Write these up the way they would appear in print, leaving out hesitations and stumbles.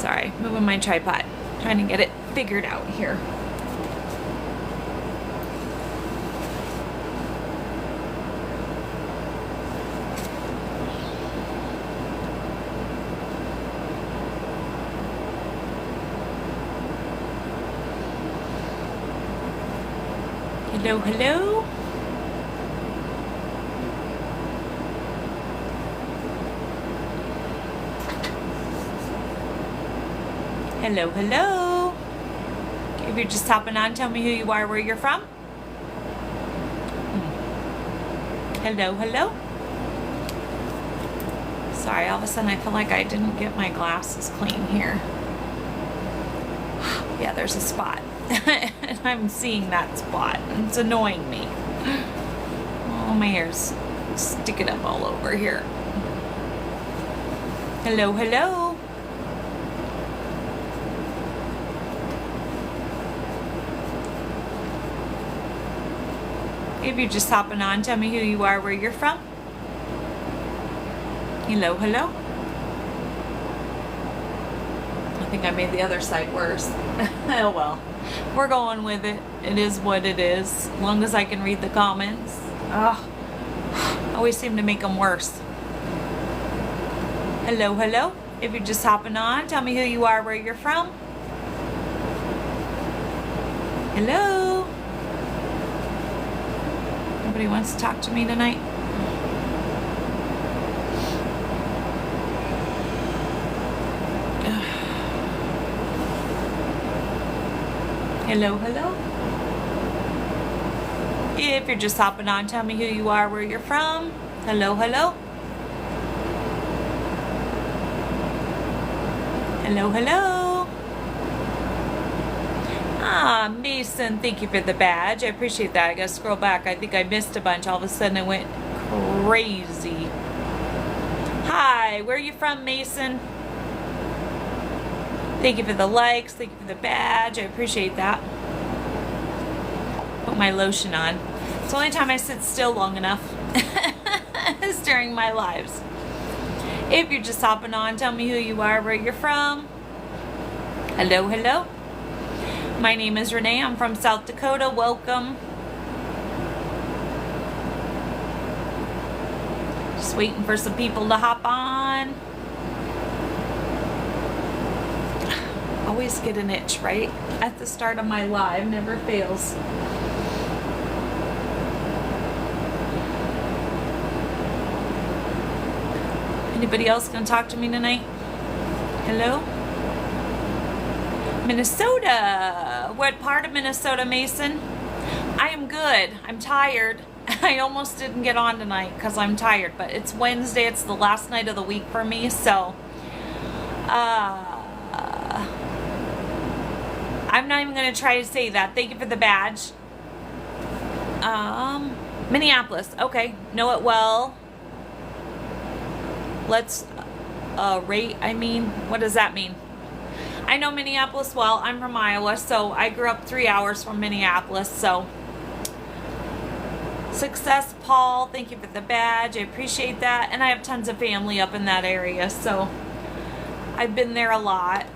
Sorry, moving my tripod. Trying to get it figured out here. Hello, hello. Hello, hello. If you're just hopping on, tell me who you are, where you're from. Hello, hello. Sorry, all of a sudden I feel like I didn't get my glasses clean here. Yeah, there's a spot. And I'm seeing that spot. And it's annoying me. Oh, my hair's sticking up all over here. Hello, hello. If you're just hopping on, tell me who you are, where you're from. Hello, hello. I think I made the other side worse. Oh well. We're going with it. It is what it is. As long as I can read the comments. Ugh. I always seem to make them worse. Hello, hello. If you're just hopping on, tell me who you are, where you're from. Hello. Nobody wants to talk to me tonight? Hello, hello. If you're just hopping on, tell me who you are, where you're from. Hello, hello. Hello, hello. Ah, Mason, thank you for the badge. I appreciate that. I gotta scroll back. I think I missed a bunch. All of a sudden I went crazy. Hi, where are you from, Mason? Thank you for the likes. Thank you for the badge. I appreciate that. Put my lotion on. It's the only time I sit still long enough is during my lives. If you're just hopping on, tell me who you are, where you're from. Hello, hello. My name is Renee. I'm from South Dakota. Welcome. Just waiting for some people to hop on. Always get an itch, right? At the start of my live, never fails. Anybody else gonna talk to me tonight? Hello? Minnesota. What part of Minnesota, Mason? I am good. I'm tired. I almost didn't get on tonight because I'm tired, but it's Wednesday. It's the last night of the week for me, so I'm not even going to try to say that. Thank you for the badge. Minneapolis. Okay. Know it well. Let's rate. What does that mean? I know Minneapolis well. I'm from Iowa, so I grew up 3 hours from Minneapolis, so. Success, Paul. Thank you for the badge. I appreciate that. And I have tons of family up in that area, so I've been there a lot.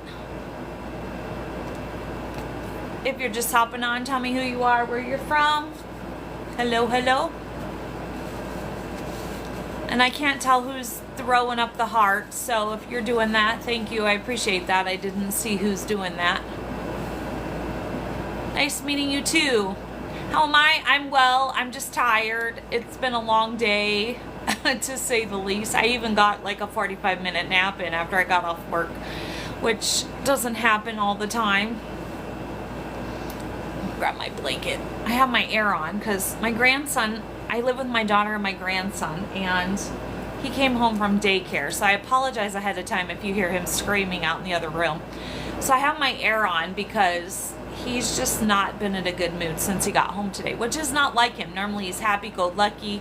If you're just hopping on, tell me who you are, where you're from. Hello, hello. And I can't tell who's throwing up the heart, so if you're doing that, thank you. I appreciate that. I didn't see who's doing that. Nice meeting you too. How am I? I'm well. I'm just tired. It's been a long day, to say the least. I even got like a 45-minute nap in after I got off work, which doesn't happen all the time. Grab my blanket. I have my air on because my grandson, I live with my daughter and my grandson, and he came home from daycare, so I apologize ahead of time if you hear him screaming out in the other room. So I have my air on because he's just not been in a good mood since he got home today, which is not like him. Normally he's happy-go-lucky.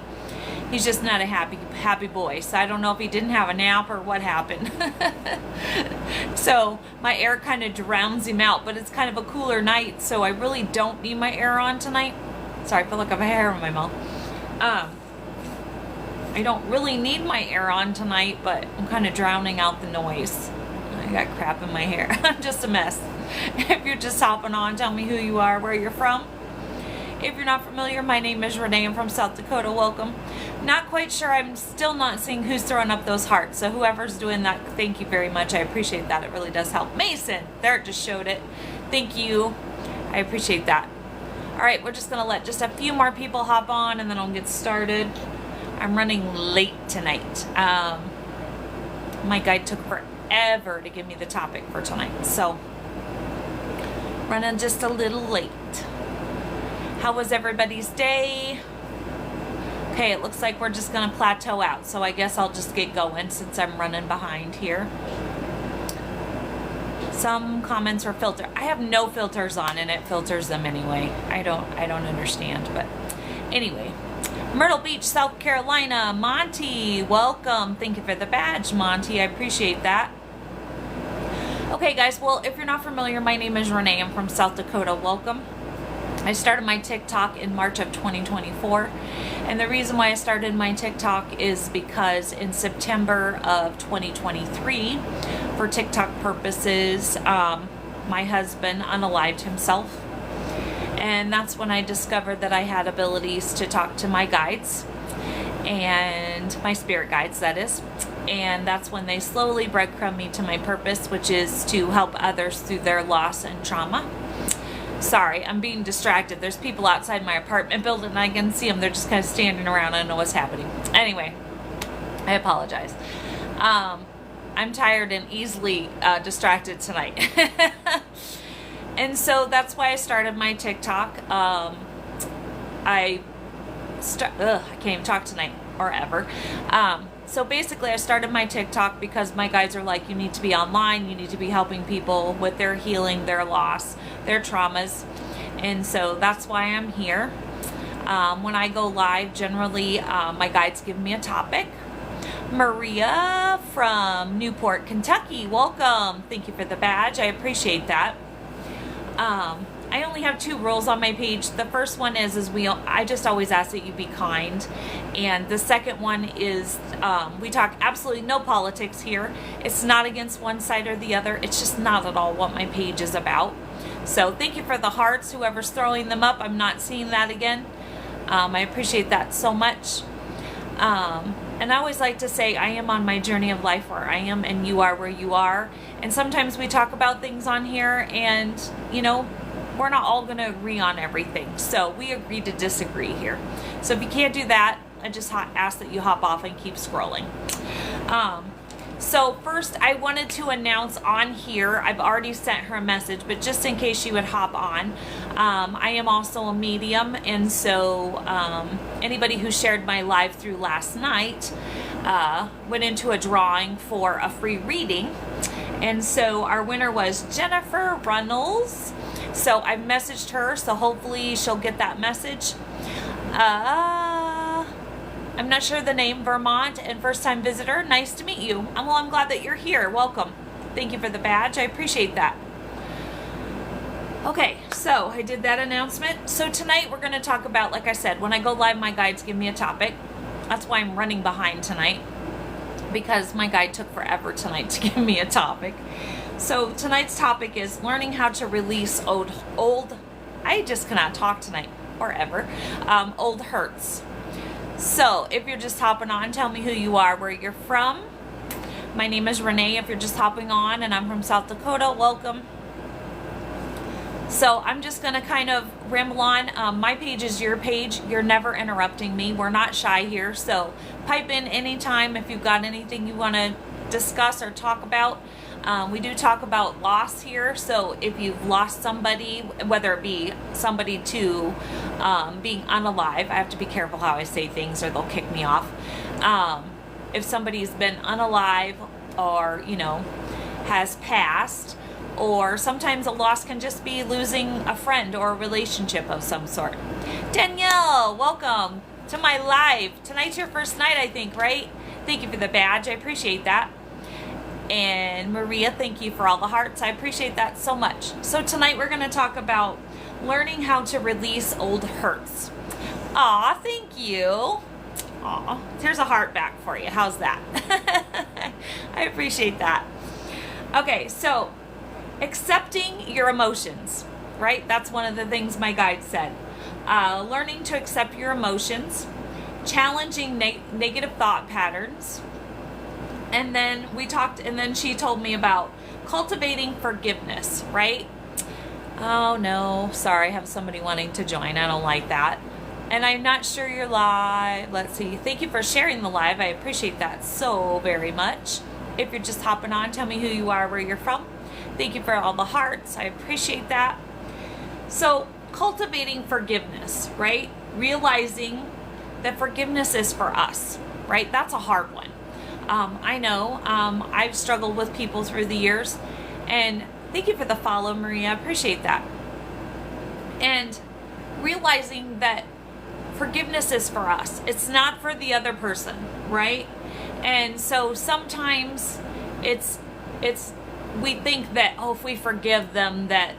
He's just not a happy boy. So I don't know if he didn't have a nap or what happened. So my air kind of drowns him out, but it's kind of a cooler night, so I really don't need my air on tonight. Sorry, I feel like I have a hair in my mouth. I don't really need my air on tonight, but I'm kind of drowning out the noise. I got crap in my hair. I'm just a mess. If you're just hopping on, tell me who you are, where you're from. If you're not familiar, my name is Renee. I'm from South Dakota. Welcome. Not quite sure. I'm still not seeing who's throwing up those hearts. So whoever's doing that, thank you very much. I appreciate that. It really does help. Mason, there, it just showed it. Thank you. I appreciate that. All right, we're just going to let just a few more people hop on and then I'll get started. I'm running late tonight. My guide took forever to give me the topic for tonight. So running just a little late. How was everybody's day? Okay, it looks like we're just gonna plateau out. So I guess I'll just get going since I'm running behind here. Some comments are filtered. I have no filters on and it filters them anyway. I don't understand, but anyway. Myrtle Beach, South Carolina. Monty, welcome. Thank you for the badge, Monty. I appreciate that. Okay, guys, well, if you're not familiar, my name is Renee. I'm from South Dakota. Welcome. I started my TikTok in March of 2024. And the reason why I started my TikTok is because in September of 2023, for TikTok purposes, my husband unalived himself. And that's when I discovered that I had abilities to talk to my guides and my spirit guides, that is. And that's when they slowly breadcrumb me to my purpose, which is to help others through their loss and trauma. Sorry, I'm being distracted. There's people outside my apartment building and I can see them. They're just kind of standing around. I don't know what's happening. Anyway, I apologize. I'm tired and easily distracted tonight. And so that's why I started my TikTok. I can't even talk tonight or ever. So basically I started my TikTok because my guides are like, you need to be online, you need to be helping people with their healing, their loss, their traumas. And so that's why I'm here. When I go live, generally my guides give me a topic. Maria from Newport, Kentucky, welcome. Thank you for the badge. I appreciate that. I only have 2 rules on my page. The first one is I just always ask that you be kind. And the second one is we talk absolutely no politics here. It's not against one side or the other. It's just not at all what my page is about. So thank you for the hearts, whoever's throwing them up. I'm not seeing that again. I appreciate that so much. And I always like to say I am on my journey of life where I am and you are where you are. And sometimes we talk about things on here and, you know, we're not all going to agree on everything. So we agree to disagree here. So if you can't do that, I just ask that you hop off and keep scrolling. So first I wanted to announce on here, I've already sent her a message, but just in case she would hop on, I am also a medium. And so anybody who shared my live through last night went into a drawing for a free reading. And so our winner was Jennifer Runnels. So I've messaged her, so hopefully she'll get that message. I'm not sure the name, Vermont, and first-time visitor. Nice to meet you. I'm glad that you're here. Welcome. Thank you for the badge. I appreciate that. Okay, so I did that announcement. So tonight we're going to talk about, like I said, when I go live, my guides give me a topic. That's why I'm running behind tonight, because my guide took forever tonight to give me a topic. So tonight's topic is learning how to release old I just cannot talk tonight or ever, old hurts. So if you're just hopping on, tell me who you are, where you're from. My name is Renee. If you're just hopping on and I'm from South Dakota, welcome. So I'm just going to kind of ramble on. My page is your page. You're never interrupting me. We're not shy here. So pipe in anytime if you've got anything you want to discuss or talk about. We do talk about loss here. So if you've lost somebody, whether it be somebody to being unalive, I have to be careful how I say things or they'll kick me off. If somebody's been unalive or, you know, has passed, or sometimes a loss can just be losing a friend or a relationship of some sort. Danielle, welcome to my live. Tonight's your first night, I think, right? Thank you for the badge. I appreciate that. And Maria, thank you for all the hearts. I appreciate that so much. So tonight we're going to talk about learning how to release old hurts. Aw, thank you. Aw, here's a heart back for you. How's that? I appreciate that. Okay, so accepting your emotions, right? That's one of the things my guide said. Learning to accept your emotions, challenging negative thought patterns. And then she told me about cultivating forgiveness, right? Oh no, sorry, I have somebody wanting to join. I don't like that. And I'm not sure you're live. Let's see. Thank you for sharing the live. I appreciate that so very much. If you're just hopping on, tell me who you are, where you're from. Thank you for all the hearts. I appreciate that. So, cultivating forgiveness, right? Realizing that forgiveness is for us, right? That's a hard one. I know I've struggled with people through the years, and thank you for the follow, Maria. I appreciate that. And realizing that forgiveness is for us. It's not for the other person, right? And so sometimes we think that, oh, if we forgive them, that,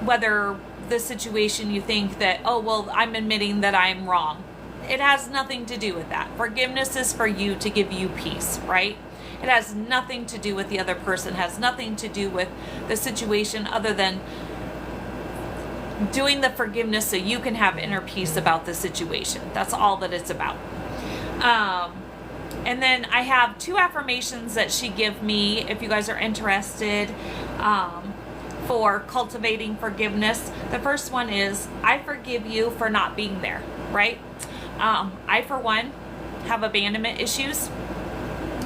whether the situation you think that, oh, well, I'm admitting that I'm wrong. It has nothing to do with that. Forgiveness is for you to give you peace, right? It has nothing to do with the other person, has nothing to do with the situation other than doing the forgiveness so you can have inner peace about the situation. That's all that it's about. And then I have 2 affirmations that she gave me if you guys are interested for cultivating forgiveness. The first one is, I forgive you for not being there, right? I, for one, have abandonment issues.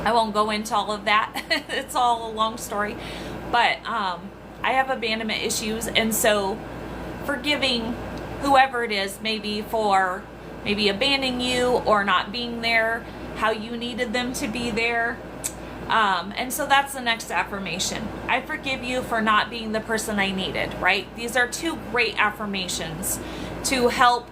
I won't go into all of that. It's all a long story. But I have abandonment issues, and so forgiving whoever it is, maybe abandoning you or not being there how you needed them to be there. And so that's the next affirmation. I forgive you for not being the person I needed, right? These are 2 great affirmations to help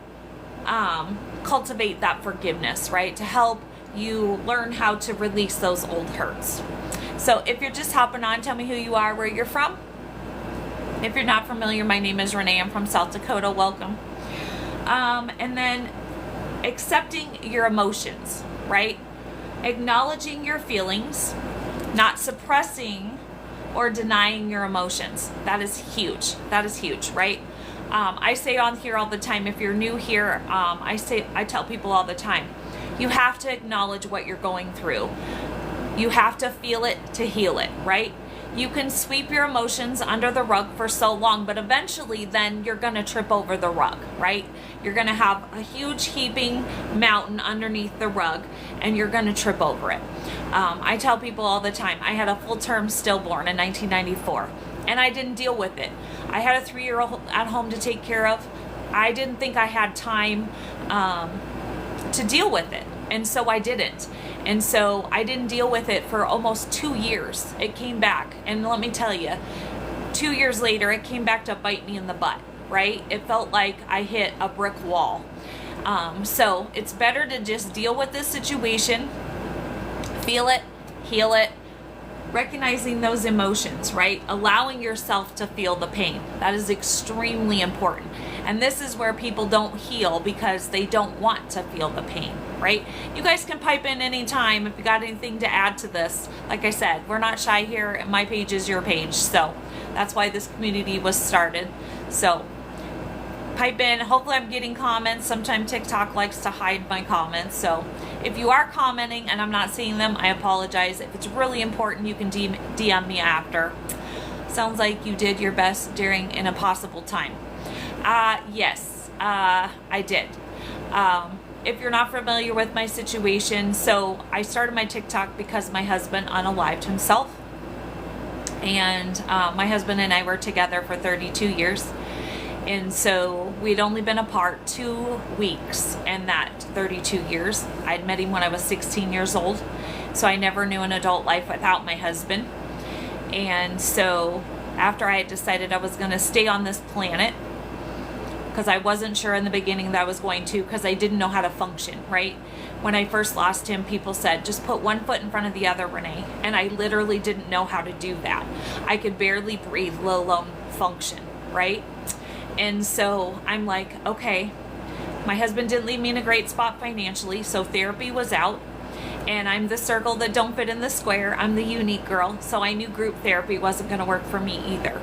cultivate that forgiveness, right? To help you learn how to release those old hurts. So if you're just hopping on, tell me who you are, where you're from. If you're not familiar, my name is Renee. I'm from South Dakota. Welcome. And then accepting your emotions, right? Acknowledging your feelings, not suppressing or denying your emotions. That is huge. That is huge, right? I say on here all the time, if you're new here, I tell people all the time, you have to acknowledge what you're going through. You have to feel it to heal it, right? You can sweep your emotions under the rug for so long, but eventually then you're going to trip over the rug, right? You're going to have a huge heaping mountain underneath the rug, and you're going to trip over it. I tell people all the time, I had a full-term stillborn in 1994, and I didn't deal with it. I had a 3-year-old at home to take care of. I didn't think I had time to deal with it, and so I didn't. And so I didn't deal with it for almost 2 years. It came back. And let me tell you, 2 years later, it came back to bite me in the butt, right? It felt like I hit a brick wall. So it's better to just deal with this situation, feel it, heal it, recognizing those emotions, right? Allowing yourself to feel the pain. That is extremely important. And this is where people don't heal because they don't want to feel the pain, right? You guys can pipe in anytime if you got anything to add to this. Like I said, we're not shy here. My page is your page. So that's why this community was started. So pipe in. Hopefully I'm getting comments. Sometimes TikTok likes to hide my comments. So if you are commenting and I'm not seeing them, I apologize. If it's really important, you can DM me after. Sounds like you did your best during an impossible time. Yes, I did. If you're not familiar with my situation, so I started my TikTok because my husband unalived himself. And my husband and I were together for 32 years. And so we'd only been apart 2 weeks in that 32 years. I'd met him when I was 16 years old. So I never knew an adult life without my husband. And so after I had decided I was going to stay on this planet, because I wasn't sure in the beginning that I was going to, because I didn't know how to function, right? When I first lost him, people said, just put one foot in front of the other, Renee. And I literally didn't know how to do that. I could barely breathe, let alone function, right? And so I'm like, okay, my husband didn't leave me in a great spot financially, so therapy was out. And I'm the circle that don't fit in the square. I'm the unique girl. So I knew group therapy wasn't going to work for me either.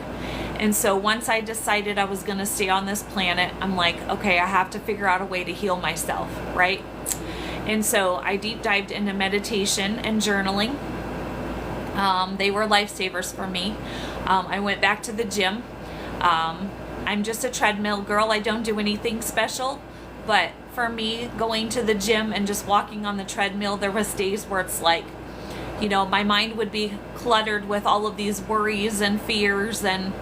And so once I decided I was going to stay on this planet, I'm like, okay, I have to figure out a way to heal myself, right? And so I deep dived into meditation and journaling. They were lifesavers for me. I went back to the gym. I'm just a treadmill girl. I don't do anything special. But for me, going to the gym and just walking on the treadmill, there was days where it's like, you know, my mind would be cluttered with all of these worries and fears and,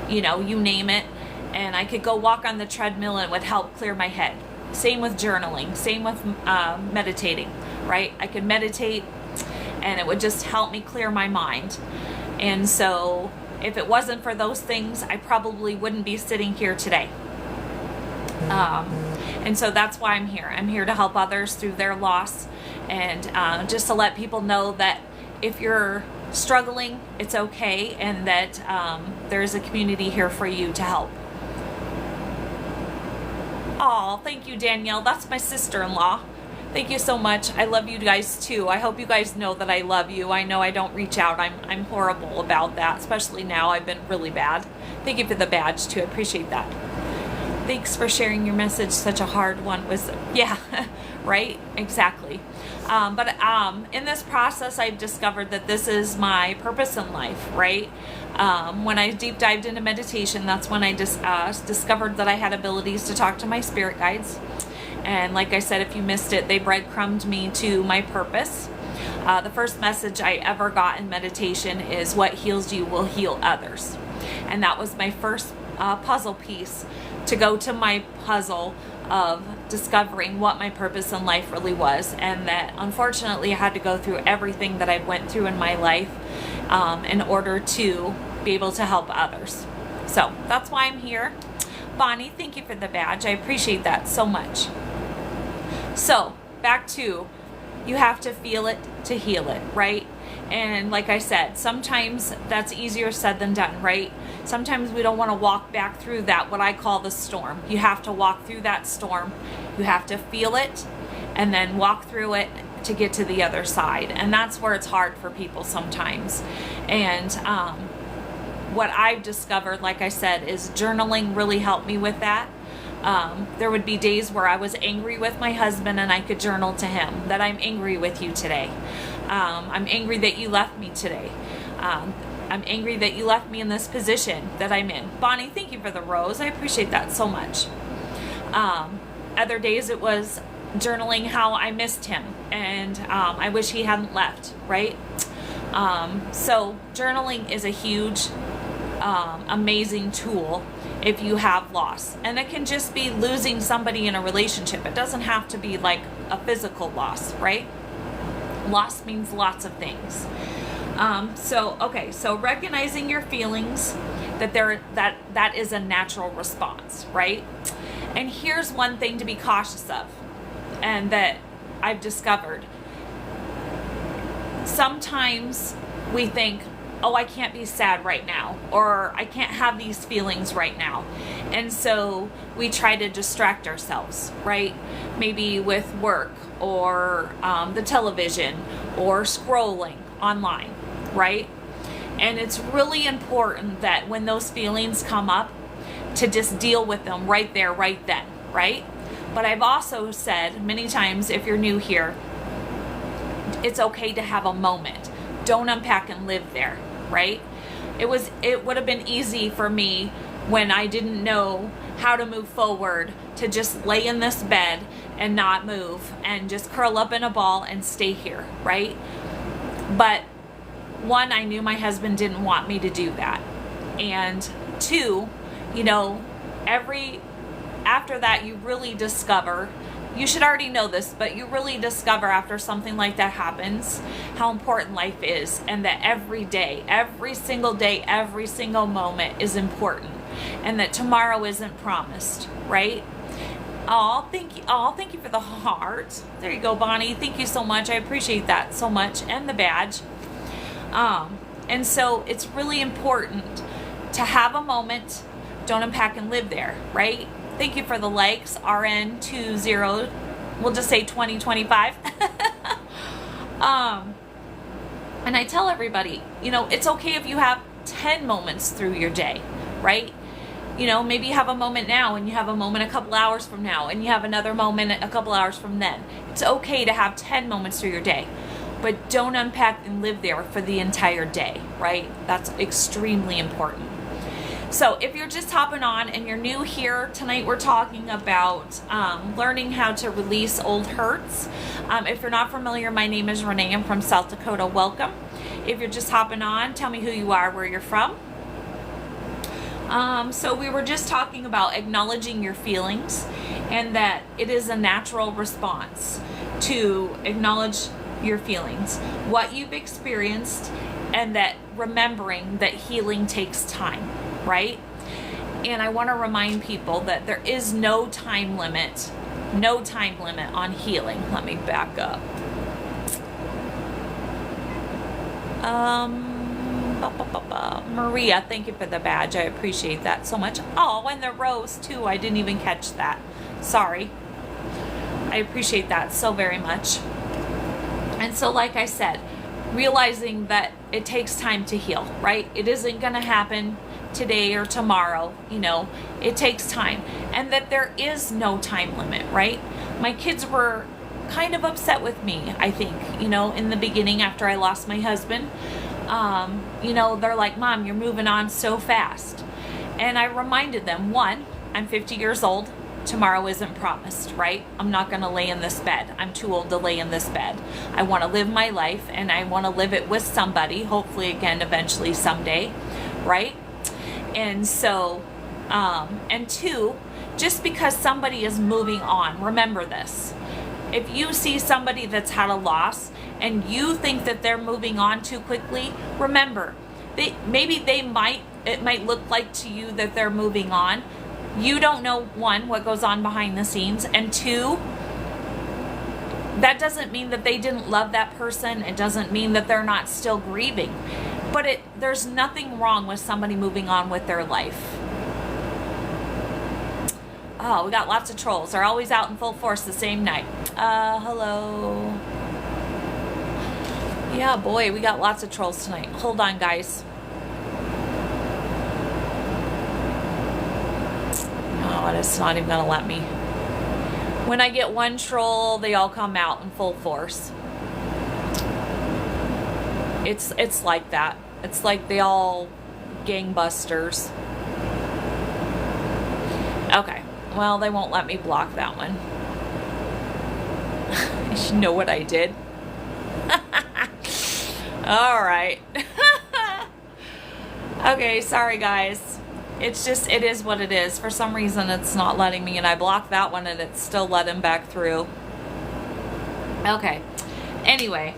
you know, you name it. And I could go walk on the treadmill and it would help clear my head. Same with journaling, same with meditating, right? I could meditate and it would just help me clear my mind. And so if it wasn't for those things, I probably wouldn't be sitting here today. And so that's why I'm here. I'm here to help others through their loss and just to let people know that if you're struggling, it's okay, and that there's a community here for you to help. Oh, thank you, Danielle. That's my sister-in-law. Thank you so much. I love you guys too. I hope you guys know that I love you. I know I don't reach out. I'm horrible about that, especially now. I've been really bad. Thank you for the badge too. I appreciate that. Thanks for sharing your message. Such a hard one. Yeah, right? Exactly. But in this process, I've discovered that this is my purpose in life, right? When I deep dived into meditation, that's when I discovered that I had abilities to talk to my spirit guides. And like I said, if you missed it, they breadcrumbed me to my purpose. The first message I ever got in meditation is what heals you will heal others. And that was my first puzzle piece to go to my puzzle of discovering what my purpose in life really was, and that unfortunately I had to go through everything that I went through in my life in order to be able to help others. So that's why I'm here. Bonnie, thank you for the badge. I appreciate that so much. So back to, you have to feel it to heal it, right? And like I said, sometimes that's easier said than done, right? Sometimes we don't want to walk back through that, what I call the storm. You have to walk through that storm. You have to feel it and then walk through it to get to the other side. And that's where it's hard for people sometimes. And what I've discovered, like I said, is journaling really helped me with that. There would be days where I was angry with my husband and I could journal to him that I'm angry with you today. I'm angry that you left me today. I'm angry that you left me in this position that I'm in. Bonnie, thank you for the rose. I appreciate that so much. Other days it was journaling how I missed him and I wish he hadn't left, right? So journaling is a huge, amazing tool if you have loss. And it can just be losing somebody in a relationship. It doesn't have to be like a physical loss, right? Loss means lots of things. So recognizing your feelings, that is a natural response, right? And here's one thing to be cautious of, and that I've discovered. Sometimes we think, oh, I can't be sad right now, or I can't have these feelings right now. And so we try to distract ourselves, right? Maybe with work or the television or scrolling online, right? And it's really important that when those feelings come up, to just deal with them right there, right then, right? But I've also said many times, if you're new here, it's okay to have a moment. Don't unpack and live there, right? It would have been easy for me when I didn't know how to move forward to just lay in this bed and not move and just curl up in a ball and stay here, right? But one, I knew my husband didn't want me to do that. And two, after that you really discover, you should already know this, but you really discover after something like that happens how important life is, and that every day, every single day, every single moment is important, and that tomorrow isn't promised, right? Oh, thank you for the heart. There you go, Bonnie. Thank you so much. I appreciate that so much, and the badge. And so it's really important to have a moment. Don't unpack and live there, right? Thank you for the likes, RN20, we'll just say 2025. And I tell everybody, it's okay if you have 10 moments through your day, right? Maybe you have a moment now and you have a moment a couple hours from now and you have another moment a couple hours from then. It's okay to have 10 moments through your day, but don't unpack and live there for the entire day, right? That's extremely important. So if you're just hopping on and you're new here, tonight we're talking about learning how to release old hurts. If you're not familiar, my name is Renee. I'm from South Dakota. Welcome. If you're just hopping on, tell me who you are, where you're from. So we were just talking about acknowledging your feelings and that it is a natural response to acknowledge your feelings, what you've experienced, and that remembering that healing takes time, right? And I want to remind people that there is no time limit on healing. Let me back up. Maria, thank you for the badge. I appreciate that so much. Oh, and the rose too. I didn't even catch that. Sorry. I appreciate that so very much. And so, like I said, realizing that it takes time to heal, right? It isn't going to happen today or tomorrow, it takes time. And that there is no time limit, right? My kids were kind of upset with me, I think, in the beginning after I lost my husband. They're like, Mom, you're moving on so fast. And I reminded them, one, I'm 50 years old. Tomorrow isn't promised, right? I'm not going to lay in this bed. I'm too old to lay in this bed. I want to live my life and I want to live it with somebody, hopefully again, eventually someday, right? And so, and two, just because somebody is moving on, remember this. If you see somebody that's had a loss and you think that they're moving on too quickly, remember, it might look like to you that they're moving on. You don't know, one, what goes on behind the scenes, and two, that doesn't mean that they didn't love that person. It doesn't mean that they're not still grieving. But there's nothing wrong with somebody moving on with their life. Oh, we got lots of trolls. They're always out in full force the same night. Hello. Yeah, boy, we got lots of trolls tonight. Hold on, guys. Oh, it's not even gonna let me. When I get one troll, they all come out in full force. It's like that. It's like they all gangbusters. Okay. Well, they won't let me block that one. You know what I did? All right. Okay, sorry guys. It is what it is. For some reason, it's not letting me, and I blocked that one and it's still letting back through. Okay. Anyway,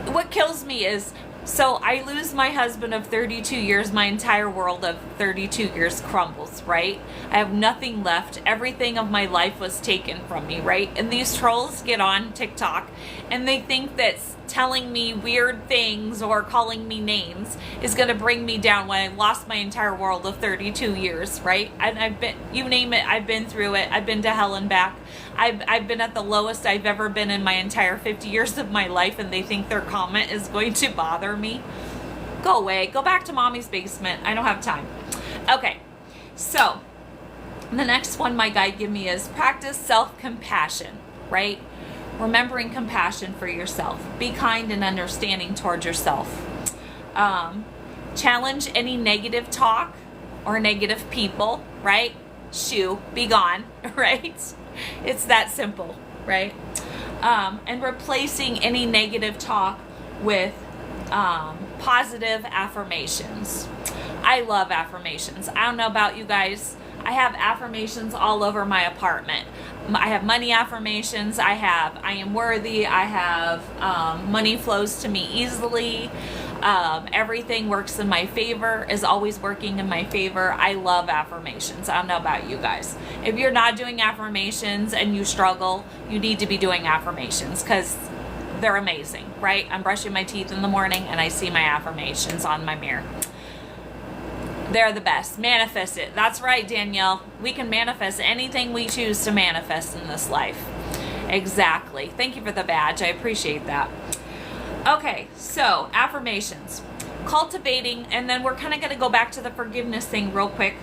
what kills me is, so I lose my husband of 32 years, my entire world of 32 years crumbles, right? I have nothing left. Everything of my life was taken from me, right? And these trolls get on TikTok and they think that telling me weird things or calling me names is going to bring me down when I lost my entire world of 32 years, right? And I've been, you name it, I've been through it. I've been to hell and back. I've been at the lowest I've ever been in my entire 50 years of my life, and they think their comment is going to bother me. Go away. Go back to mommy's basement. I don't have time. Okay, so the next one my guide gave me is practice self-compassion, right? Remembering compassion for yourself. Be kind and understanding towards yourself. Challenge any negative talk or negative people, right? Shoo, be gone, right? It's that simple, right? And replacing any negative talk with positive affirmations. I love affirmations. I don't know about you guys. I have affirmations all over my apartment. I have money affirmations. I am worthy. I have money flows to me easily. Everything works in my favor, is always working in my favor. I love affirmations. I don't know about you guys. If you're not doing affirmations and you struggle, you need to be doing affirmations because they're amazing, right? I'm brushing my teeth in the morning and I see my affirmations on my mirror. They're the best. Manifest it. That's right, Danielle. We can manifest anything we choose to manifest in this life. Exactly. Thank you for the badge. I appreciate that. Okay, so affirmations. Cultivating, and then we're kind of going to go back to the forgiveness thing real quick.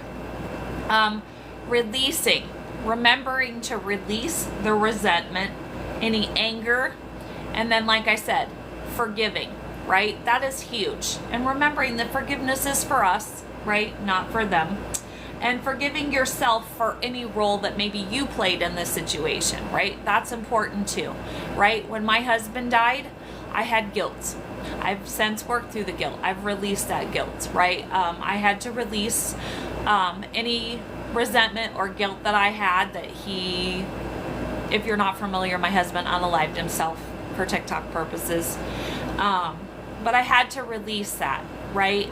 Releasing, remembering to release the resentment, any anger, and then, like I said, forgiving, right? That is huge. And remembering that forgiveness is for us, right? Not for them. And forgiving yourself for any role that maybe you played in this situation, right? That's important too, right? When my husband died, I had guilt. I've since worked through the guilt. I've released that guilt, right? I had to release any resentment or guilt that I had that he, if you're not familiar, my husband unalived himself for TikTok purposes. But I had to release that, right?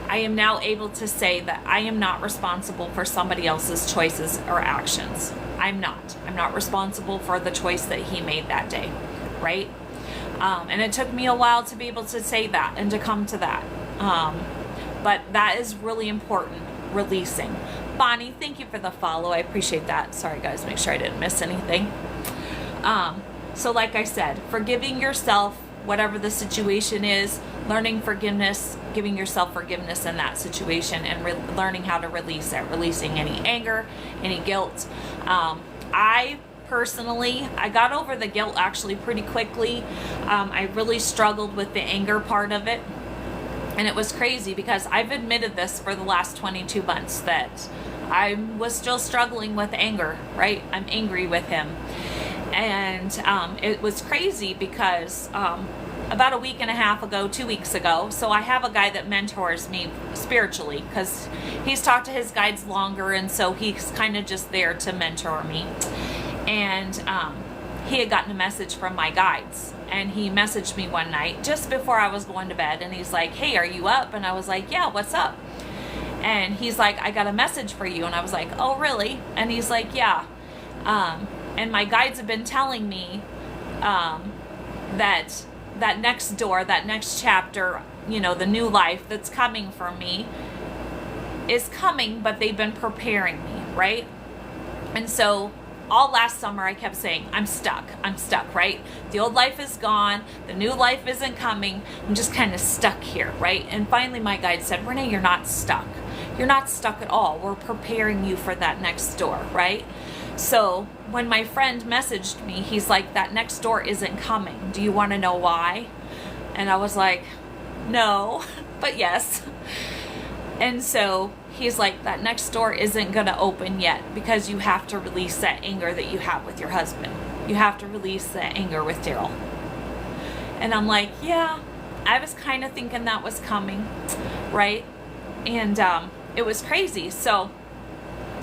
I am now able to say that I am not responsible for somebody else's choices or actions. I'm not responsible for the choice that he made that day, right? And it took me a while to be able to say that and to come to that. But that is really important, releasing. Bonnie, thank you for the follow. I appreciate that. Sorry, guys, make sure I didn't miss anything. So like I said, forgiving yourself, whatever the situation is, learning forgiveness, giving yourself forgiveness in that situation, and learning how to release it, releasing any anger, any guilt. I got over the guilt actually pretty quickly. I really struggled with the anger part of it. And it was crazy because I've admitted this for the last 22 months that I was still struggling with anger, right? I'm angry with him. And it was crazy because about a week and a half ago, 2 weeks ago, so I have a guy that mentors me spiritually because he's talked to his guides longer, and so he's kind of just there to mentor me. And he had gotten a message from my guides, and he messaged me one night just before I was going to bed, and he's like, "Hey, are you up?" And I was like, "Yeah, what's up?" And he's like, "I got a message for you." And I was like, "Oh, really?" And he's like, "Yeah." And my guides have been telling me that next door, that next chapter, the new life that's coming for me is coming, but they've been preparing me, right? And so all last summer I kept saying, I'm stuck, right? The old life is gone, the new life isn't coming, I'm just kind of stuck here, right? And finally my guide said, "Renee, you're not stuck. You're not stuck at all. We're preparing you for that next door," right? So when my friend messaged me, he's like, "That next door isn't coming. Do you want to know why?" And I was like, "No," but yes. And so he's like, "That next door isn't going to open yet because you have to release that anger that you have with your husband. You have to release that anger with Daryl." And I'm like, yeah, I was kind of thinking that was coming, right? And it was crazy. So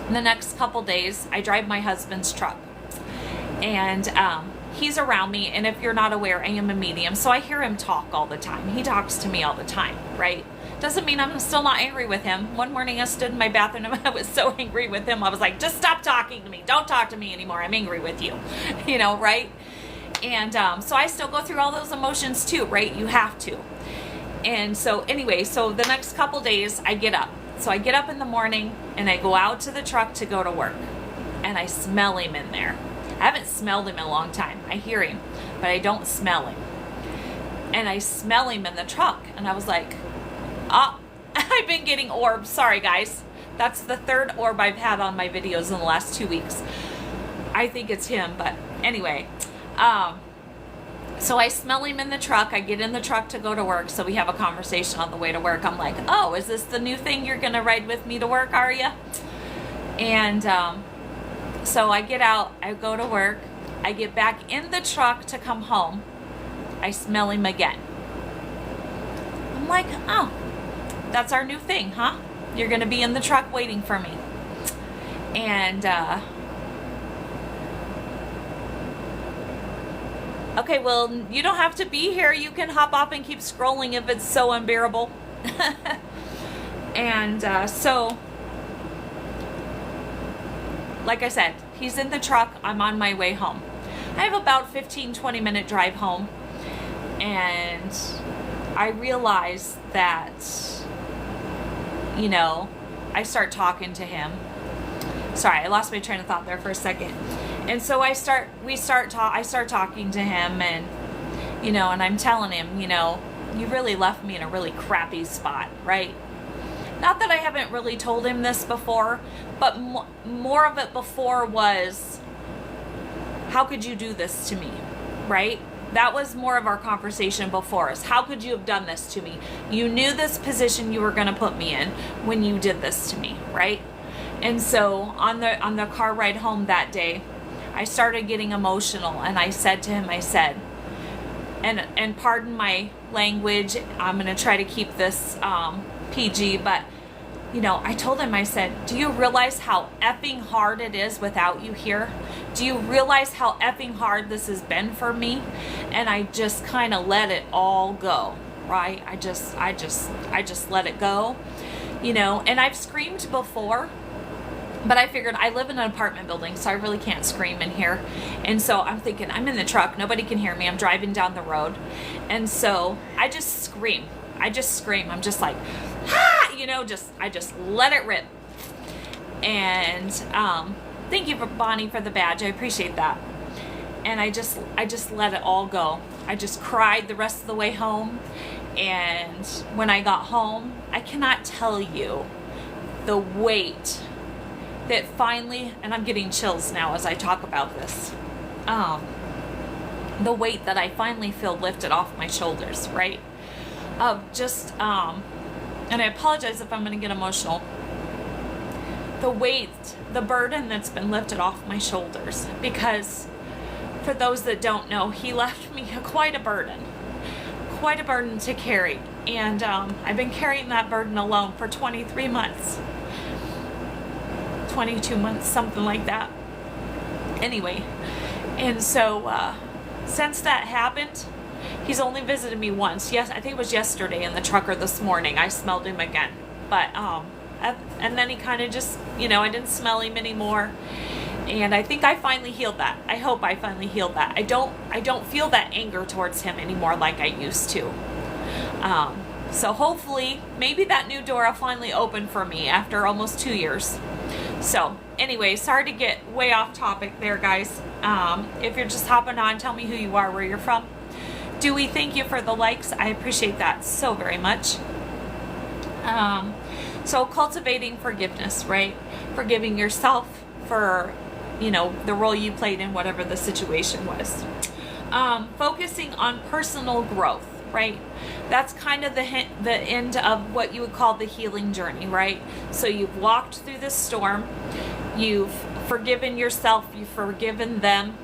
the next couple days, I drive my husband's truck, and he's around me. And if you're not aware, I am a medium, so I hear him talk all the time. He talks to me all the time, right? Doesn't mean I'm still not angry with him. One morning I stood in my bathroom and I was so angry with him. I was like, "Just stop talking to me. Don't talk to me anymore. I'm angry with you," right? And so I still go through all those emotions too, right? You have to. And so anyway, so the next couple days I get up. So I get up in the morning and I go out to the truck to go to work, and I smell him in there. I haven't smelled him in a long time. I hear him, but I don't smell him. And I smell him in the truck, and I was like, "Oh, I've been getting orbs." Sorry, guys. That's the third orb I've had on my videos in the last 2 weeks. I think it's him, but anyway. So I smell him in the truck. I get in the truck to go to work, so we have a conversation on the way to work. I'm like, "Oh, is this the new thing? You're going to ride with me to work, are you?" And so I get out. I go to work. I get back in the truck to come home. I smell him again. I'm like, "Oh, that's our new thing, huh? You're going to be in the truck waiting for me." And okay, well, you don't have to be here. You can hop off and keep scrolling if it's so unbearable. And so, like I said, he's in the truck. I'm on my way home. I have about 15-20 minute drive home. And I realize that, I start talking to him. Sorry, I lost my train of thought there for a second. And so I start talking to him, and I'm telling him, you really left me in a really crappy spot, right? Not that I haven't really told him this before, but more of it before was, how could you do this to me, right? That was more of our conversation before us. How could you have done this to me? You knew this position you were going to put me in when you did this to me, right? And so on the car ride home that day, I started getting emotional, and I said to him, and pardon my language, I'm going to try to keep this PG, but I told him, I said, do you realize how effing hard it is without you here? Do you realize how effing hard this has been for me? And I just kind of let it all go, right? I just let it go, and I've screamed before, but I figured I live in an apartment building, so I really can't scream in here. And so I'm thinking, I'm in the truck, nobody can hear me, I'm driving down the road. And so I just scream. I'm just like, ah! I just let it rip. And thank you, Bonnie, for the badge. I appreciate that. And I just let it all go. I just cried the rest of the way home. And when I got home, I cannot tell you the weight that finally, and I'm getting chills now as I talk about this, the weight that I finally feel lifted off my shoulders, right? Of just, and I apologize if I'm going to get emotional, the weight, the burden that's been lifted off my shoulders, because for those that don't know, he left me quite a burden to carry. And I've been carrying that burden alone for 23 months, 22 months, something like that. Anyway, and so since that happened, he's only visited me once. Yes, I think it was yesterday in the truck, or this morning. I smelled him again. But, and then he kind of just, I didn't smell him anymore. And I think I finally healed that. I hope I finally healed that. I don't feel that anger towards him anymore like I used to. So hopefully, maybe that new door will finally open for me after almost 2 years. So anyway, sorry to get way off topic there, guys. If you're just hopping on, tell me who you are, where you're from. Dewey, thank you for the likes. I appreciate that so very much. So cultivating forgiveness, right? Forgiving yourself for, the role you played in whatever the situation was. Focusing on personal growth, right? That's kind of the end of what you would call the healing journey, right? So you've walked through this storm, you've forgiven yourself, you've forgiven them,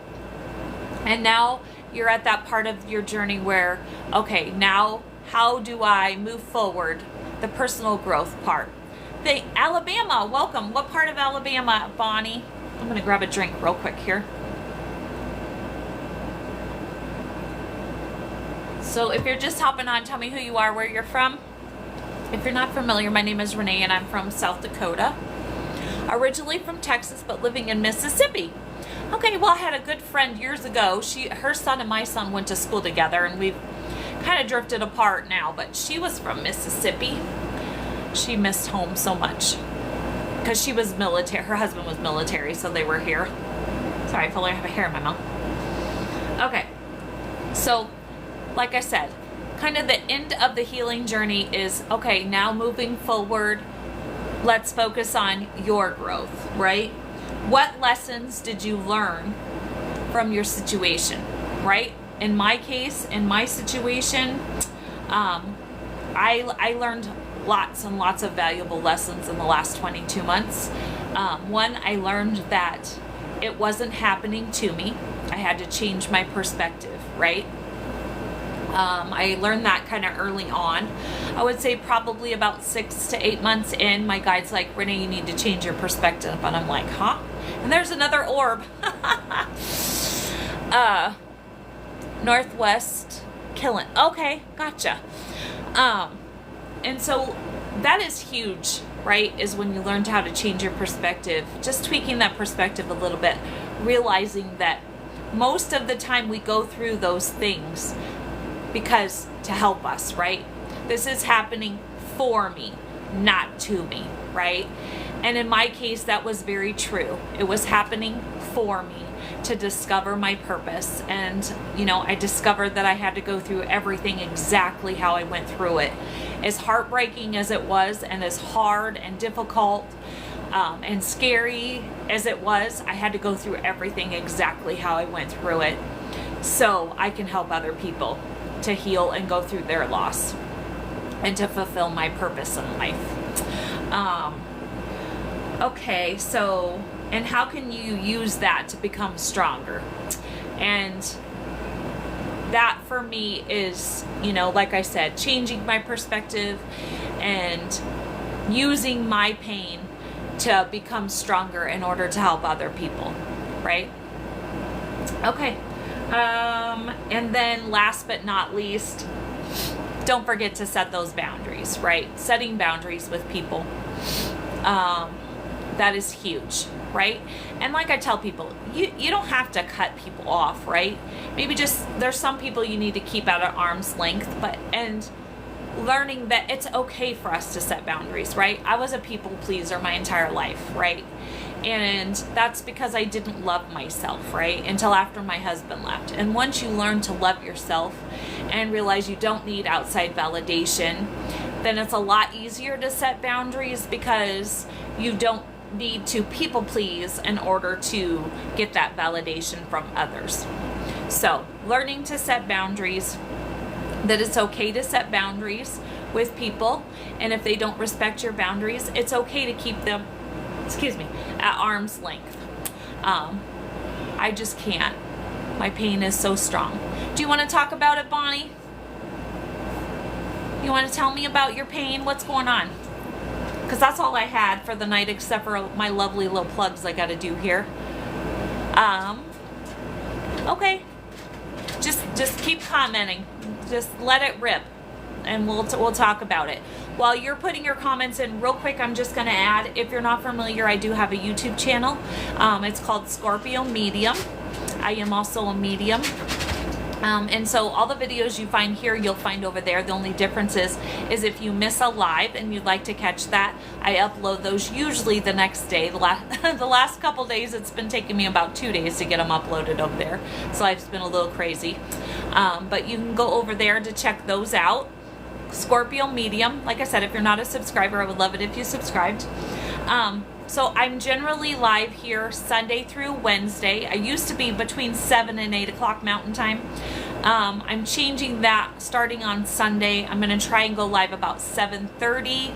and now you're at that part of your journey where, okay, now how do I move forward? The personal growth part. Alabama, welcome. What part of Alabama, Bonnie? I'm going to grab a drink real quick here. So if you're just hopping on, tell me who you are, where you're from. If you're not familiar, my name is Renee, and I'm from South Dakota. Originally from Texas, but living in Mississippi. Okay, well, I had a good friend years ago. Her son and my son went to school together, and we've kind of drifted apart now, but she was from Mississippi. She missed home so much because she was military. Her husband was military, so they were here. Sorry, I feel like I have a hair in my mouth. Okay, so like I said, kind of the end of the healing journey is, okay, now moving forward, let's focus on your growth, right? What lessons did you learn from your situation, right? In my case, in my situation, I learned lots and lots of valuable lessons in the last 22 months. One, I learned that it wasn't happening to me. I had to change my perspective, right? I learned that kind of early on. I would say probably about 6 to 8 months in, my guide's like, Renee, you need to change your perspective. And I'm like, huh? And there's another orb. Northwest Killen. Okay, gotcha. And so that is huge, right? Is when you learned how to change your perspective, just tweaking that perspective a little bit, realizing that most of the time we go through those things because to help us, right? This is happening for me, not to me, right? And in my case, that was very true. It was happening for me to discover my purpose. And, you know, I discovered that I had to go through everything exactly how I went through it. As heartbreaking as it was, and as hard and difficult and scary as it was, I had to go through everything exactly how I went through it, so I can help other people to heal and go through their loss and to fulfill my purpose in life. Okay, so, and how can you use that to become stronger? And that for me is, you know, like I said, changing my perspective and using my pain to become stronger in order to help other people, right? Okay. And then last but not least, don't forget to set those boundaries, right? Setting boundaries with people. That is huge, right? And like I tell people, you don't have to cut people off, right? Maybe just, there's some people you need to keep at an arm's length, and learning that it's okay for us to set boundaries, right? I was a people pleaser my entire life, right? And that's because I didn't love myself, right? Until after my husband left. And once you learn to love yourself and realize you don't need outside validation, then it's a lot easier to set boundaries, because you don't need to people please in order to get that validation from others. So, learning to set boundaries, that it's okay to set boundaries with people, and if they don't respect your boundaries, it's okay to keep them, at arm's length. I just can't. My pain is so strong. Do you want to talk about it, Bonnie? You want to tell me about your pain? What's going on? Because that's all I had for the night, except for my lovely little plugs I got to do here. Okay. Just keep commenting. Just let it rip, and we'll talk about it. While you're putting your comments in, real quick, I'm just going to add, if you're not familiar, I do have a YouTube channel. It's called Scorpio Medium. I am also a medium. And so all the videos you find here, you'll find over there. The only difference is if you miss a live and you'd like to catch that, I upload those usually the next day. The last couple days, it's been taking me about 2 days to get them uploaded over there. So life's been a little crazy. But you can go over there to check those out. Scorpio Medium. Like I said, if you're not a subscriber, I would love it if you subscribed. So I'm generally live here Sunday through Wednesday. I used to be between 7 and 8 o'clock Mountain Time. I'm changing that starting on Sunday. I'm going to try and go live about 7:30.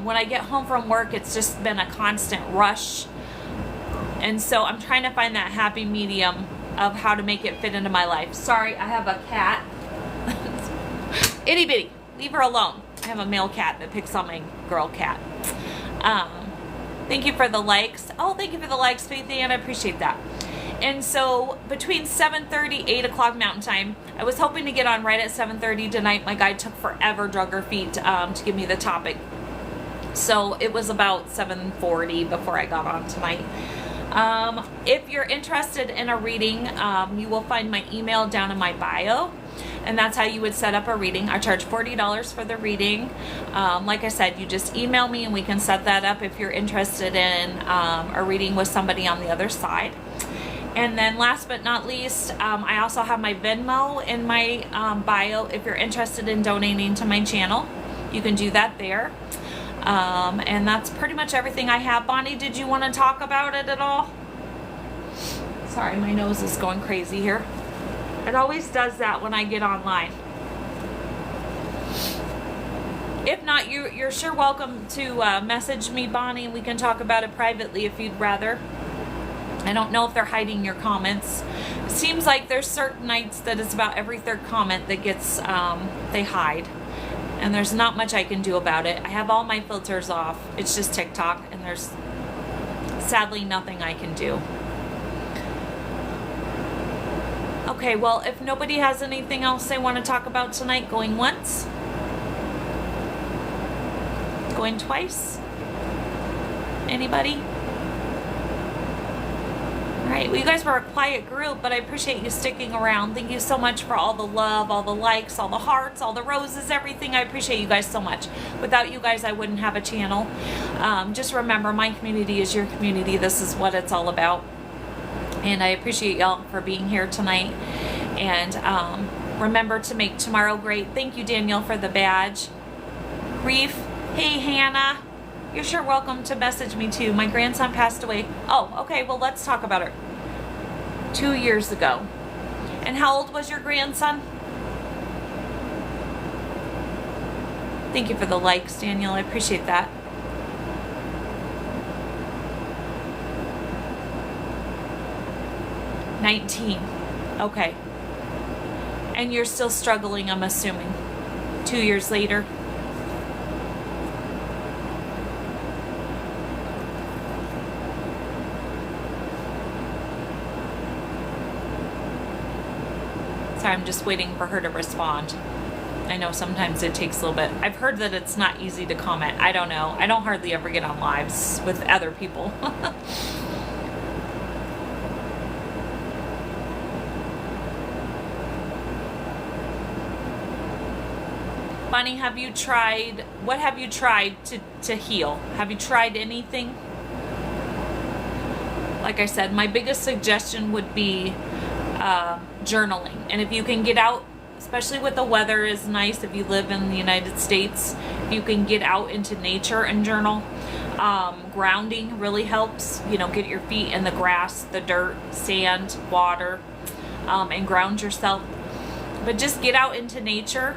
When I get home from work, it's just been a constant rush. And so I'm trying to find that happy medium of how to make it fit into my life. Sorry, I have a cat. Itty bitty. Leave her alone. I have a male cat that picks on my girl cat. Thank you for the likes. Oh, thank you for the likes, Faith Ann. I appreciate that. And so between 7:30, 8 o'clock Mountain Time, I was hoping to get on right at 7:30 tonight. My guide took forever, drug her feet, to give me the topic. So it was about 7:40 before I got on tonight. If you're interested in a reading, you will find my email down in my bio. And that's how you would set up a reading. I charge $40 for the reading. Like I said, you just email me and we can set that up if you're interested in a reading with somebody on the other side. And then last but not least, I also have my Venmo in my bio. If you're interested in donating to my channel, you can do that there. And that's pretty much everything I have. Bonnie, did you want to talk about it at all? Sorry, my nose is going crazy here. It always does that when I get online. If not, you're sure welcome to message me, Bonnie, and we can talk about it privately if you'd rather. I don't know if they're hiding your comments. It seems like there's certain nights that it's about every third comment that gets, they hide. And there's not much I can do about it. I have all my filters off. It's just TikTok, and there's sadly nothing I can do. Okay, well, if nobody has anything else they want to talk about tonight, going once? Going twice? Anybody? All right, well, you guys were a quiet group, but I appreciate you sticking around. Thank you so much for all the love, all the likes, all the hearts, all the roses, everything. I appreciate you guys so much. Without you guys, I wouldn't have a channel. Just remember, my community is your community. This is what it's all about. And I appreciate y'all for being here tonight. And remember to make tomorrow great. Thank you, Daniel, for the badge. Reef, hey, Hannah. You're sure welcome to message me too. My grandson passed away. Oh, okay. Well, let's talk about it. 2 years ago. And how old was your grandson? Thank you for the likes, Daniel. I appreciate that. "19." Okay. And you're still struggling, I'm assuming. 2 years later. Sorry, I'm just waiting for her to respond. I know sometimes it takes a little bit. I've heard that it's not easy to comment. I don't know. I don't hardly ever get on lives with other people. Bonnie, what have you tried to heal? Have you tried anything? Like I said, my biggest suggestion would be journaling. And if you can get out, especially with the weather is nice, if you live in the United States, if you can get out into nature and journal. Grounding really helps. Get your feet in the grass, the dirt, sand, water, and ground yourself. But just get out into nature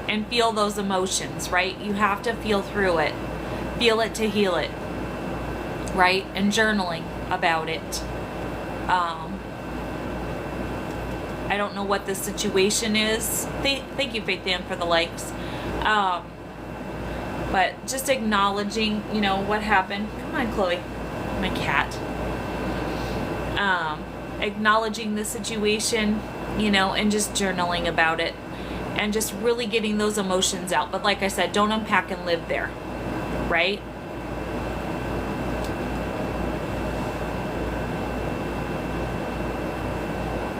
and feel those emotions, right? You have to feel through it. Feel it to heal it, right? And journaling about it. I don't know what the situation is. Thank you, Faith Ann, for the likes. But just acknowledging, what happened. Come on, Chloe. My cat. Acknowledging the situation, and just journaling about it. And just really getting those emotions out. But like I said, don't unpack and live there, right?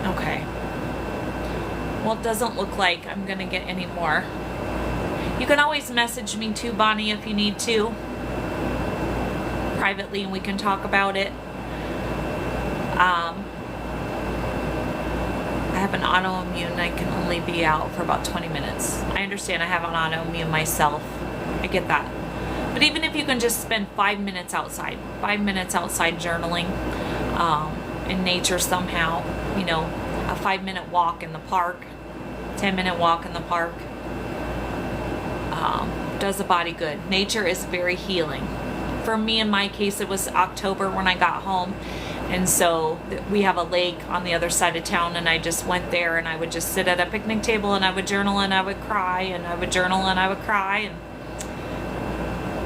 Okay. Well, it doesn't look like I'm going to get any more. You can always message me too, Bonnie, if you need to. Privately, and we can talk about it. I have an autoimmune. I can only be out for about 20 minutes. I understand I have an autoimmune myself. I get that. But even if you can just spend 5 minutes outside, 5 minutes outside journaling in nature somehow, a 5-minute walk in the park, 10-minute walk in the park, does the body good. Nature is very healing. For me, in my case, it was October when I got home. And so we have a lake on the other side of town, and I just went there, and I would just sit at a picnic table, and I would journal, and I would cry, and I would journal, and I would cry, and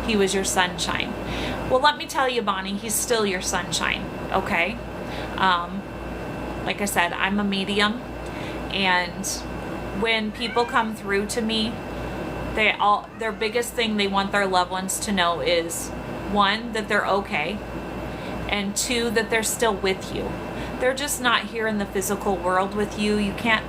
he was your sunshine. Well, let me tell you, Bonnie, he's still your sunshine, okay? Like I said, I'm a medium, and when people come through to me, their biggest thing they want their loved ones to know is, 1, that they're okay, and 2, that they're still with you. They're just not here in the physical world with you. You can't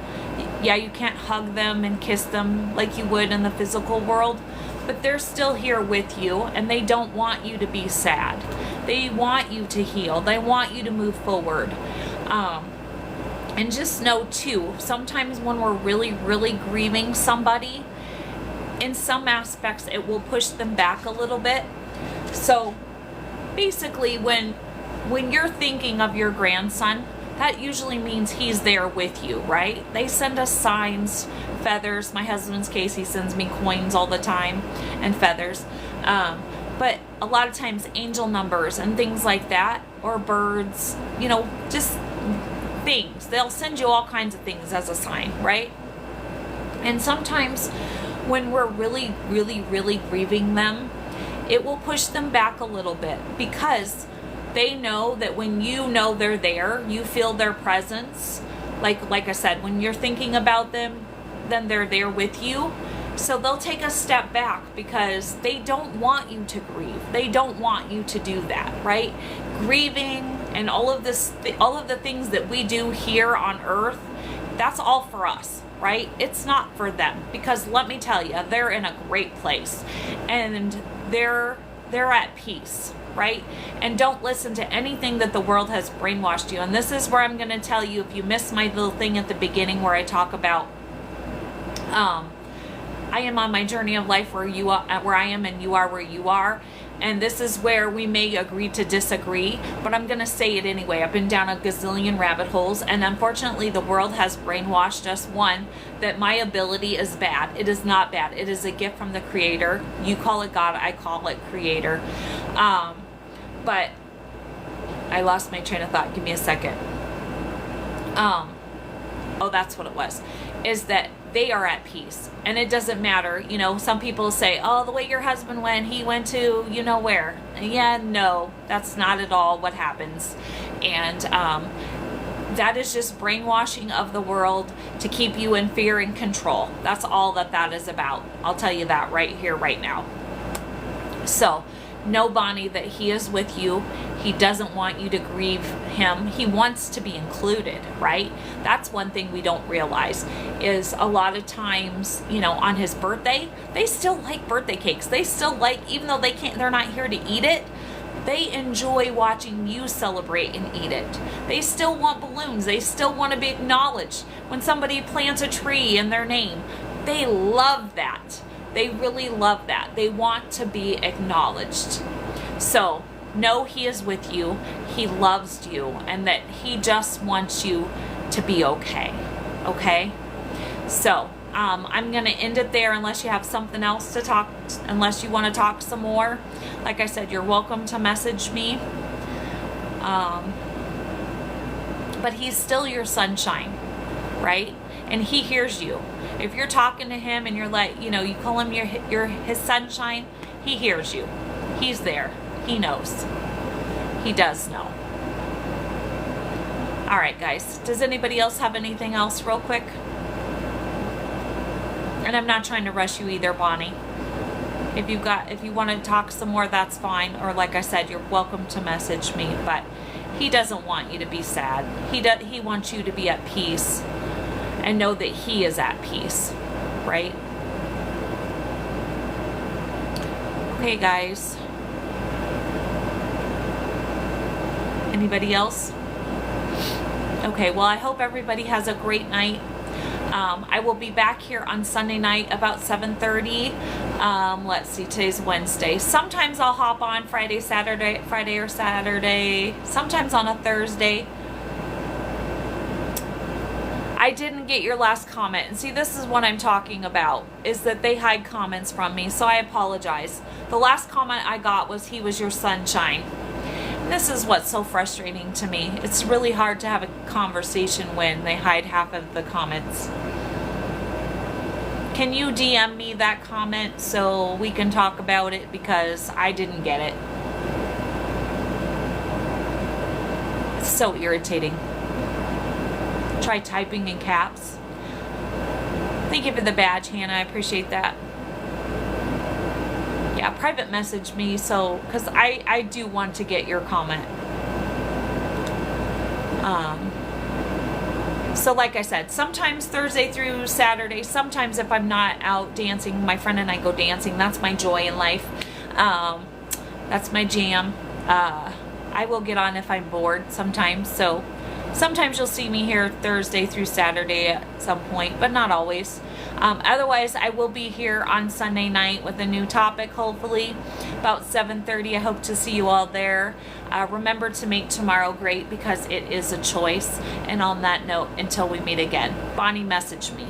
hug them and kiss them like you would in the physical world, but they're still here with you, and they don't want you to be sad. They want you to heal. They want you to move forward. And just know too, sometimes when we're really, really grieving somebody, in some aspects it will push them back a little bit. So basically, when you're thinking of your grandson, that usually means he's there with you, right? They send us signs, feathers. My husband's case, he sends me coins all the time and feathers. But a lot of times angel numbers and things like that, or birds, just things. They'll send you all kinds of things as a sign, right? And sometimes when we're really, really, really grieving them, it will push them back a little bit, because they know that when they're there, you feel their presence. Like I said, when you're thinking about them, then they're there with you. So they'll take a step back because they don't want you to grieve. They don't want you to do that, right? Grieving and all of the things that we do here on earth, that's all for us, right? It's not for them, because let me tell you, they're in a great place and they're at peace. right? And don't listen to anything that the world has brainwashed you. And this is where I'm going to tell you, if you missed my little thing at the beginning where I talk about, I am on my journey of life where you are, where I am, and you are where you are. And this is where we may agree to disagree, but I'm going to say it anyway. I've been down a gazillion rabbit holes, and unfortunately the world has brainwashed us, one, that my ability is bad. It is not bad. It is a gift from the Creator. You call it God, I call it Creator. But I lost my train of thought. Give me a second. Oh, that's what it was. Is that they are at peace. And it doesn't matter. You know, some people say, oh, the way your husband went, he went to you know where. Yeah, no, that's not at all what happens. And that is just brainwashing of the world to keep you in fear and control. That's all that is about. I'll tell you that right here, right now. So, know, Bonnie, that he is with you. He doesn't want you to grieve him. He wants to be included, right? That's one thing we don't realize is a lot of times, you know, on his birthday, they still like birthday cakes. They still like, even though they're not here to eat it, they enjoy watching you celebrate and eat it. They still want balloons. They still want to be acknowledged. When somebody plants a tree in their name, they love that. They really love that. They want to be acknowledged. So, know he is with you. He loves you, and that he just wants you to be okay. Okay? So, I'm going to end it there unless you have something else to talk, unless you want to talk some more. Like I said, you're welcome to message me. But he's still your sunshine, right? And he hears you. If you're talking to him and you're like, you know, you call him his sunshine, he hears you. He's there. He knows. He does know. All right, guys. Does anybody else have anything else real quick? And I'm not trying to rush you either, Bonnie. If you want to talk some more, that's fine. Or like I said, you're welcome to message me. But he doesn't want you to be sad. He wants you to be at peace and know that he is at peace, right? Okay, guys. Anybody else? Okay, well, I hope everybody has a great night. I will be back here on Sunday night about 7:30. Let's see, today's Wednesday. Sometimes I'll hop on Friday or Saturday. Sometimes on a Thursday. I didn't get your last comment. And see, this is what I'm talking about, is that they hide comments from me. So I apologize. The last comment I got was, he was your sunshine. This is what's so frustrating to me. It's really hard to have a conversation when they hide half of the comments. Can you DM me that comment so we can talk about it, because I didn't get it. It's so irritating. Try typing in caps. Thank you for the badge, Hannah. I appreciate that. Yeah, private message me, so, because I do want to get your comment. So like I said, sometimes Thursday through Saturday, sometimes if I'm not out dancing, my friend and I go dancing. That's my joy in life. That's my jam. I will get on if I'm bored sometimes, so sometimes you'll see me here Thursday through Saturday at some point, but not always. Otherwise, I will be here on Sunday night with a new topic, hopefully, about 7:30. I hope to see you all there. Remember to make tomorrow great, because it is a choice. And on that note, until we meet again, Bonnie, message me.